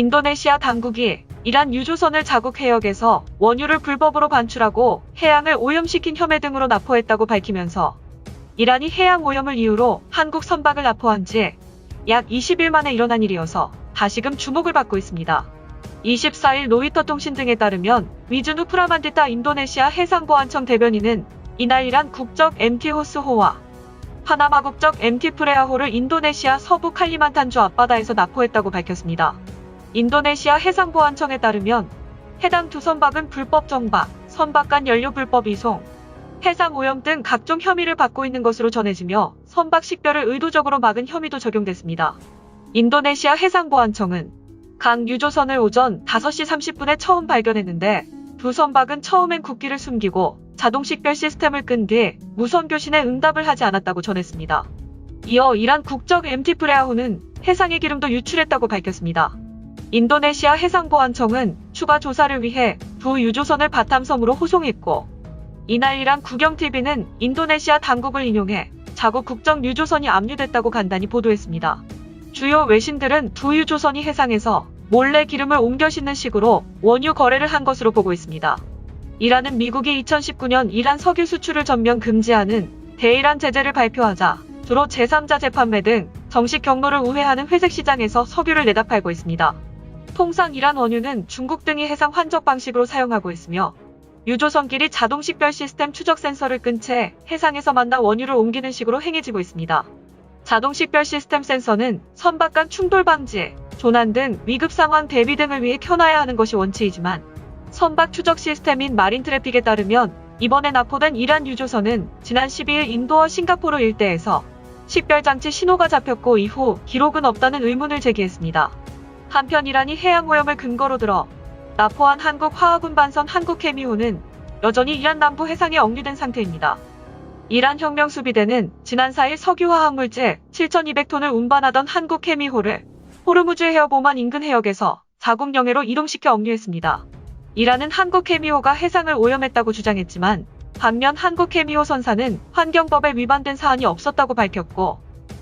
인도네시아 당국이 이란 유조선을 자국 해역에서 원유를 불법으로 반출하고 해양을 오염시킨 혐의 등으로 납포했다고 밝히면서 이란이 해양 오염을 이유로 한국 선박을 납포한 지 약 20일 만에 일어난 일이어서 다시금 주목을 받고 있습니다. 24일 로이터 통신 등에 따르면 위즈누 프라만디타 인도네시아 해상보안청 대변인은 이날 이란 국적 MT 호스호와 파나마 국적 MT 프레아호를 인도네시아 서부 칼리만탄주 앞바다에서 납포했다고 밝혔습니다. 인도네시아 해상보안청에 따르면 해당 두 선박은 불법 정박, 선박 간 연료 불법 이송, 해상 오염 등 각종 혐의를 받고 있는 것으로 전해지며 선박 식별을 의도적으로 막은 혐의도 적용됐습니다. 인도네시아 해상보안청은 강 유조선을 오전 5시 30분에 처음 발견했는데 두 선박은 처음엔 국기를 숨기고 자동 식별 시스템을 끈 뒤 무선 교신에 응답을 하지 않았다고 전했습니다. 이어 이란 국적 MT 프레아호는 해상의 기름도 유출했다고 밝혔습니다. 인도네시아 해상보안청은 추가 조사를 위해 두 유조선을 바탐섬으로 호송했고 이날 이란 국영TV는 인도네시아 당국을 인용해 자국 국적 유조선이 압류됐다고 간단히 보도했습니다. 주요 외신들은 두 유조선이 해상에서 몰래 기름을 옮겨 싣는 식으로 원유 거래를 한 것으로 보고 있습니다. 이란은 미국이 2019년 이란 석유 수출을 전면 금지하는 대이란 제재를 발표하자 주로 제3자 재판매 등 정식 경로를 우회하는 회색 시장에서 석유를 내다 팔고 있습니다. 통상 이란 원유는 중국 등이 해상 환적 방식으로 사용하고 있으며 유조선끼리 자동 식별 시스템 추적 센서를 끈 채 해상에서 만나 원유를 옮기는 식으로 행해지고 있습니다. 자동 식별 시스템 센서는 선박 간 충돌 방지, 조난 등 위급 상황 대비 등을 위해 켜놔야 하는 것이 원칙이지만 선박 추적 시스템인 마린 트래픽에 따르면 이번에 납포된 이란 유조선은 지난 12일 인도어 싱가포르 일대에서 식별 장치 신호가 잡혔고 이후 기록은 없다는 의문을 제기했습니다. 한편 이란이 해양 오염을 근거로 들어 납포한 한국 화학운반선 한국해미호는 여전히 이란 남부 해상에 억류된 상태입니다. 이란 혁명수비대는 지난 4일 석유화학물질 7,200톤을 운반하던 한국해미호를 호르무즈 해협 오만 인근 해역에서 자국 영해로 이동시켜 억류했습니다. 이란은 한국해미호가 해상을 오염했다고 주장했지만 반면 한국해미호 선사는 환경법에 위반된 사안이 없었다고 밝혔고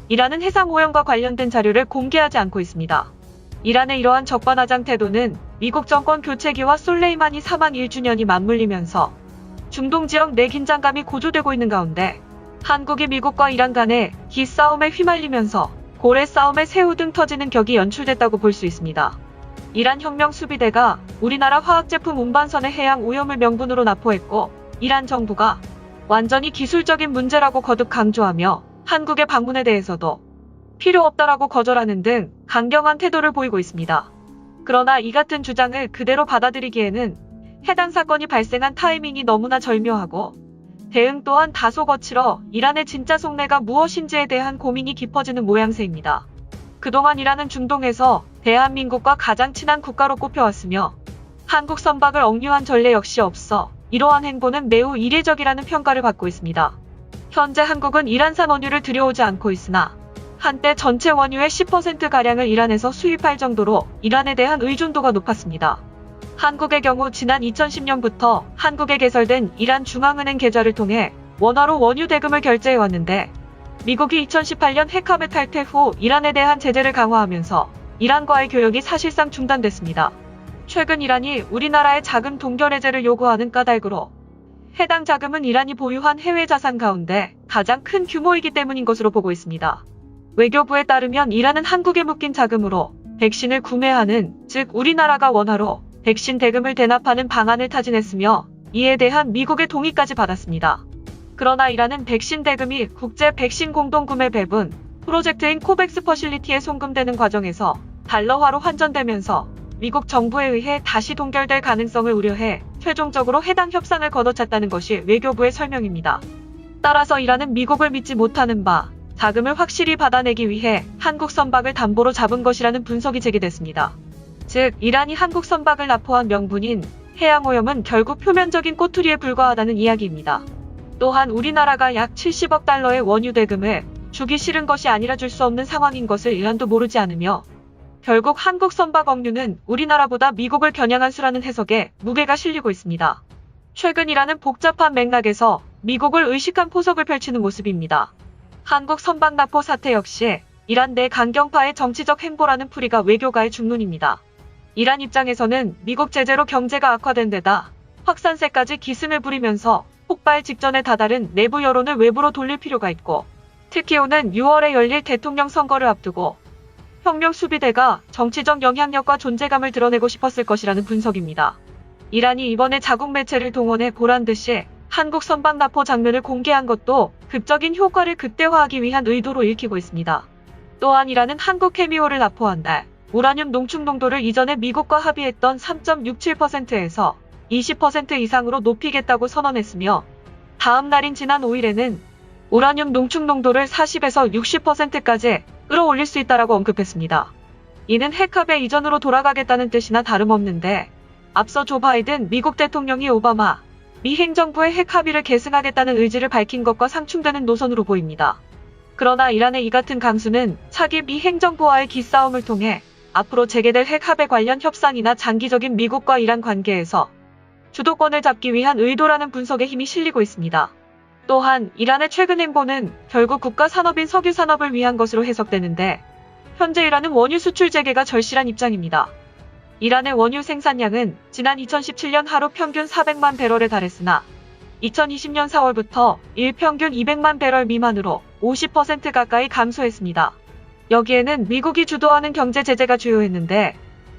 이란은 해상 오염과 관련된 자료를 공개하지 않고 있습니다. 이란의 이러한 적반하장 태도는 미국 정권 교체기와 솔레이마니 사망 1주년이 맞물리면서 중동 지역 내 긴장감이 고조되고 있는 가운데 한국이 미국과 이란 간의 기싸움에 휘말리면서 고래 싸움에 새우 등 터지는 격이 연출됐다고 볼 수 있습니다. 이란 혁명수비대가 우리나라 화학제품 운반선의 해양 오염을 명분으로 납포했고 이란 정부가 완전히 기술적인 문제라고 거듭 강조하며 한국의 방문에 대해서도 필요 없다라고 거절하는 등 강경한 태도를 보이고 있습니다. 그러나 이 같은 주장을 그대로 받아들이기에는 해당 사건이 발생한 타이밍이 너무나 절묘하고 대응 또한 다소 거칠어 이란의 진짜 속내가 무엇인지에 대한 고민이 깊어지는 모양새입니다. 그동안 이란은 중동에서 대한민국과 가장 친한 국가로 꼽혀왔으며 한국 선박을 억류한 전례 역시 없어 이러한 행보는 매우 이례적이라는 평가를 받고 있습니다. 현재 한국은 이란산 원유를 들여오지 않고 있으나 한때 전체 원유의 10%가량을 이란에서 수입할 정도로 이란에 대한 의존도가 높았습니다. 한국의 경우 지난 2010년부터 한국에 개설된 이란 중앙은행 계좌를 통해 원화로 원유 대금을 결제해왔는데 미국이 2018년 핵합의 탈퇴 후 이란에 대한 제재를 강화하면서 이란과의 교역이 사실상 중단됐습니다. 최근 이란이 우리나라에 자금 동결 해제를 요구하는 까닭으로 해당 자금은 이란이 보유한 해외 자산 가운데 가장 큰 규모이기 때문인 것으로 보고 있습니다. 외교부에 따르면 이란은 한국에 묶인 자금으로 백신을 구매하는, 즉 우리나라가 원화로 백신 대금을 대납하는 방안을 타진했으며 이에 대한 미국의 동의까지 받았습니다. 그러나 이란은 백신 대금이 국제 백신 공동구매 배분 프로젝트인 코백스 퍼실리티에 송금되는 과정에서 달러화로 환전되면서 미국 정부에 의해 다시 동결될 가능성을 우려해 최종적으로 해당 협상을 걷어찼다는 것이 외교부의 설명입니다. 따라서 이란은 미국을 믿지 못하는 바 자금을 확실히 받아내기 위해 한국 선박을 담보로 잡은 것이라는 분석이 제기됐습니다. 즉 이란이 한국 선박을 납포한 명분인 해양오염은 결국 표면적인 꼬투리에 불과하다는 이야기입니다. 또한 우리나라가 약 70억 달러의 원유 대금을 주기 싫은 것이 아니라 줄 수 없는 상황인 것을 이란도 모르지 않으며 결국 한국 선박 억류는 우리나라보다 미국을 겨냥한 수라는 해석에 무게가 실리고 있습니다. 최근 이란은 복잡한 맥락에서 미국을 의식한 포석을 펼치는 모습입니다. 한국 선박 납포 사태 역시 이란 내 강경파의 정치적 행보라는 풀이가 외교가의 중론입니다. 이란 입장에서는 미국 제재로 경제가 악화된 데다 확산세까지 기승을 부리면서 폭발 직전에 다다른 내부 여론을 외부로 돌릴 필요가 있고, 특히 오는 6월에 열릴 대통령 선거를 앞두고 혁명 수비대가 정치적 영향력과 존재감을 드러내고 싶었을 것이라는 분석입니다. 이란이 이번에 자국 매체를 동원해 보란듯이 한국 선박 납포 장면을 공개한 것도 극적인 효과를 극대화하기 위한 의도로 읽히고 있습니다. 또한 이란은 한국 해미호를 납포한 날 우라늄 농축 농도를 이전에 미국과 합의했던 3.67%에서 20% 이상으로 높이겠다고 선언했으며, 다음 날인 지난 5일에는 우라늄 농축 농도를 40에서 60%까지 끌어올릴 수 있다라고 언급했습니다. 이는 핵합의 이전으로 돌아가겠다는 뜻이나 다름없는데, 앞서 조 바이든 미국 대통령이 오바마 미 행정부의 핵합의를 계승하겠다는 의지를 밝힌 것과 상충되는 노선으로 보입니다. 그러나 이란의 이 같은 강수는 차기 미 행정부와의 기싸움을 통해 앞으로 재개될 핵합의 관련 협상이나 장기적인 미국과 이란 관계에서 주도권을 잡기 위한 의도라는 분석에 힘이 실리고 있습니다. 또한 이란의 최근 행보는 결국 국가 산업인 석유 산업을 위한 것으로 해석되는데, 현재 이란은 원유 수출 재개가 절실한 입장입니다. 이란의 원유 생산량은 지난 2017년 하루 평균 400만 배럴에 달했으나 2020년 4월부터 일평균 200만 배럴 미만으로 50% 가까이 감소했습니다. 여기에는 미국이 주도하는 경제 제재가 주요했는데,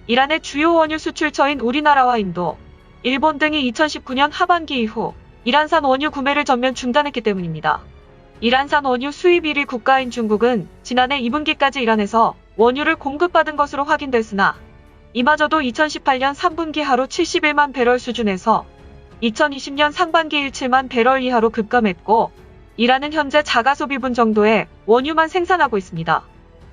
이란의 주요 원유 수출처인 우리나라와 인도, 일본 등이 2019년 하반기 이후 이란산 원유 구매를 전면 중단했기 때문입니다. 이란산 원유 수입 1위 국가인 중국은 지난해 2분기까지 이란에서 원유를 공급받은 것으로 확인됐으나, 이마저도 2018년 3분기 하루 71만 배럴 수준에서 2020년 상반기 17만 배럴 이하로 급감했고, 이란은 현재 자가소비분 정도의 원유만 생산하고 있습니다.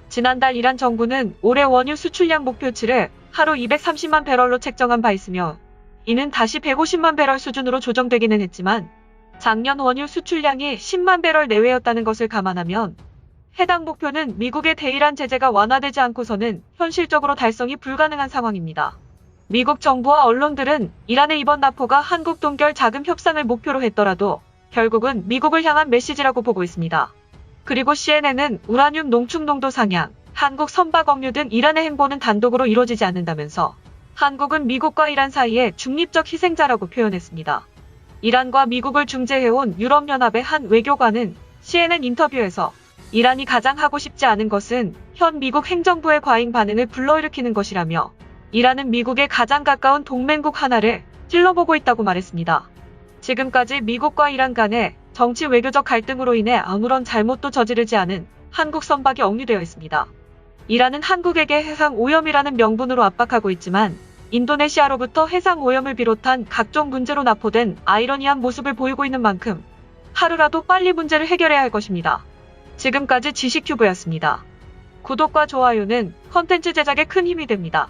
지난달 이란 정부는 올해 원유 수출량 목표치를 하루 230만 배럴로 책정한 바 있으며, 이는 다시 150만 배럴 수준으로 조정되기는 했지만 작년 원유 수출량이 10만 배럴 내외였다는 것을 감안하면 해당 목표는 미국의 대이란 제재가 완화되지 않고서는 현실적으로 달성이 불가능한 상황입니다. 미국 정부와 언론들은 이란의 이번 납포가 한국 동결 자금 협상을 목표로 했더라도 결국은 미국을 향한 메시지라고 보고 있습니다. 그리고 CNN은 우라늄 농축 농도 상향, 한국 선박 억류 등 이란의 행보는 단독으로 이루어지지 않는다면서 한국은 미국과 이란 사이의 중립적 희생자라고 표현했습니다. 이란과 미국을 중재해온 유럽연합의 한 외교관은 CNN 인터뷰에서 이란이 가장 하고 싶지 않은 것은 현 미국 행정부의 과잉 반응을 불러일으키는 것이라며, 이란은 미국의 가장 가까운 동맹국 하나를 찔러보고 있다고 말했습니다. 지금까지 미국과 이란 간의 정치 외교적 갈등으로 인해 아무런 잘못도 저지르지 않은 한국 선박이 억류되어 있습니다. 이란은 한국에게 해상 오염이라는 명분으로 압박하고 있지만, 인도네시아로부터 해상 오염을 비롯한 각종 문제로 납포된 아이러니한 모습을 보이고 있는 만큼 하루라도 빨리 문제를 해결해야 할 것입니다. 지금까지 지식큐브였습니다. 구독과 좋아요는 컨텐츠 제작에 큰 힘이 됩니다.